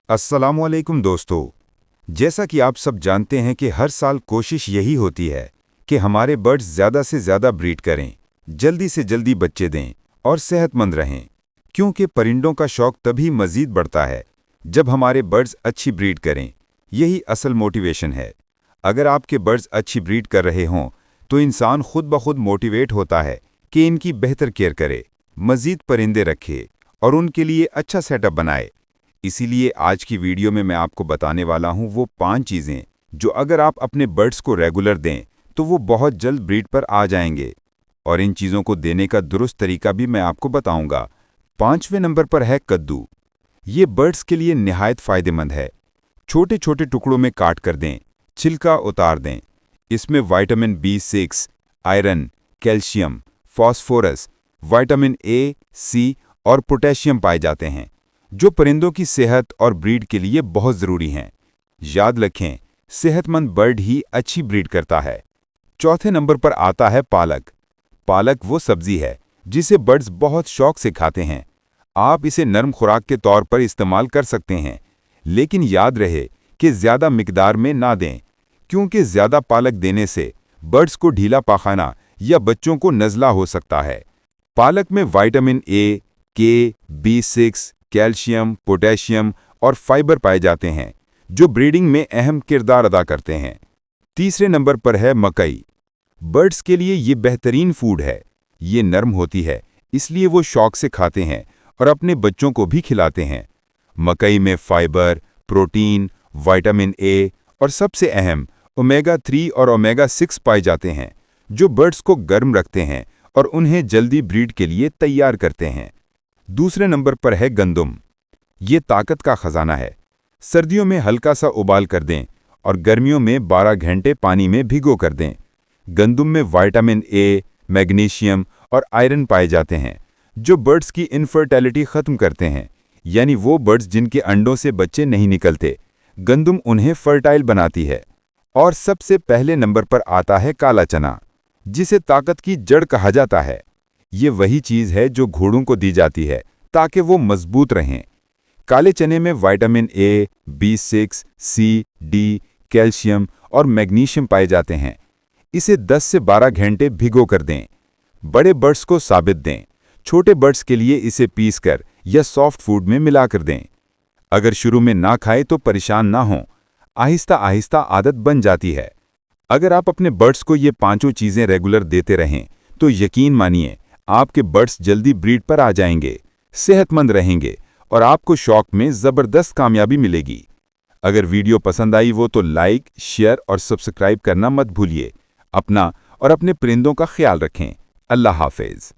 अस्सलामुअलैकुम दोस्तों। जैसा कि आप सब जानते हैं कि हर साल कोशिश यही होती है कि हमारे बर्ड्स ज़्यादा से ज़्यादा ब्रीड करें, जल्दी से जल्दी बच्चे दें और सेहतमंद रहें। क्योंकि परिंदों का शौक तभी मज़ीद बढ़ता है जब हमारे बर्ड्स अच्छी ब्रीड करें। यही असल मोटिवेशन है। अगर आपके बर्ड्स अच्छी ब्रीड कर रहे हों तो इंसान खुद ब खुद मोटिवेट होता है कि इनकी बेहतर केयर करे, मज़ीद परिंदे रखे और उनके लिए अच्छा सेटअप बनाए। इसीलिए आज की वीडियो में मैं आपको बताने वाला हूं वो 5 चीज़ें जो अगर आप अपने बर्ड्स को रेगुलर दें तो वो बहुत जल्द ब्रीड पर आ जाएंगे। और इन चीज़ों को देने का दुरुस्त तरीका भी मैं आपको बताऊंगा। 5वें नंबर पर है कद्दू। ये बर्ड्स के लिए निहायत फ़ायदेमंद है। छोटे छोटे टुकड़ों में काट कर दें, छिलका उतार दें। इसमें vitamin B6, iron, calcium, phosphorus, vitamin A, C और पोटेशियम पाए जाते हैं जो परिंदों की सेहत और ब्रीड के लिए बहुत ज़रूरी हैं। याद रखें, सेहतमंद बर्ड ही अच्छी ब्रीड करता है। चौथे नंबर पर आता है पालक। पालक वो सब्जी है जिसे बर्ड्स बहुत शौक से खाते हैं। आप इसे नरम खुराक के तौर पर इस्तेमाल कर सकते हैं, लेकिन याद रहे कि ज़्यादा मिकदार में ना दें, क्योंकि ज़्यादा पालक देने से बर्ड्स को ढीला पाखाना या बच्चों को नज़ला हो सकता है। पालक में vitamin A, K, B6, calcium, potassium और फाइबर पाए जाते हैं जो ब्रीडिंग में अहम किरदार अदा करते हैं। तीसरे नंबर पर है मकई। बर्ड्स के लिए ये बेहतरीन फूड है। ये नरम होती है, इसलिए वो शौक से खाते हैं और अपने बच्चों को भी खिलाते हैं। मकई में फाइबर, प्रोटीन, विटामिन A और सबसे अहम ओमेगा 3 और ओमेगा 6 पाए जाते हैं जो बर्ड्स को गर्म रखते हैं और उन्हें जल्दी ब्रीड के लिए तैयार करते हैं। दूसरे नंबर पर है गंदुम। ये ताकत का खजाना है। सर्दियों में हल्का सा उबाल कर दें और गर्मियों में 12 घंटे पानी में भिगो कर दें। गंदुम में विटामिन A, मैग्नीशियम और आयरन पाए जाते हैं जो बर्ड्स की इनफर्टिलिटी ख़त्म करते हैं, यानी वो बर्ड्स जिनके अंडों से बच्चे नहीं निकलते, गंदुम उन्हें फर्टाइल बनाती है। और सबसे पहले नंबर पर आता है काला चना, जिसे ताकत की जड़ कहा जाता है। ये वही चीज़ है जो घोड़ों को दी जाती है ताकि वो मजबूत रहें। काले चने में vitamin A, B6, C, D, calcium और मैग्नीशियम पाए जाते हैं। इसे 10 से 12 घंटे भिगो कर दें। बड़े बर्ड्स को साबित दें। छोटे बर्ड्स के लिए इसे पीस कर या सॉफ्ट फूड में मिला कर दें। अगर शुरू में ना खाए तो परेशान ना हों, आहिस्ता आहिस्ता आदत बन जाती है। अगर आप अपने बर्ड्स को ये 5 चीज़ें रेगुलर देते रहें तो यकीन मानिए आपके बर्ड्स जल्दी ब्रीड पर आ जाएंगे, सेहतमंद रहेंगे और आपको शौक में ज़बरदस्त कामयाबी मिलेगी। अगर वीडियो पसंद आई वो तो लाइक, शेयर और सब्सक्राइब करना मत भूलिए। अपना और अपने परिंदों का ख्याल रखें। अल्लाह हाफ़िज़।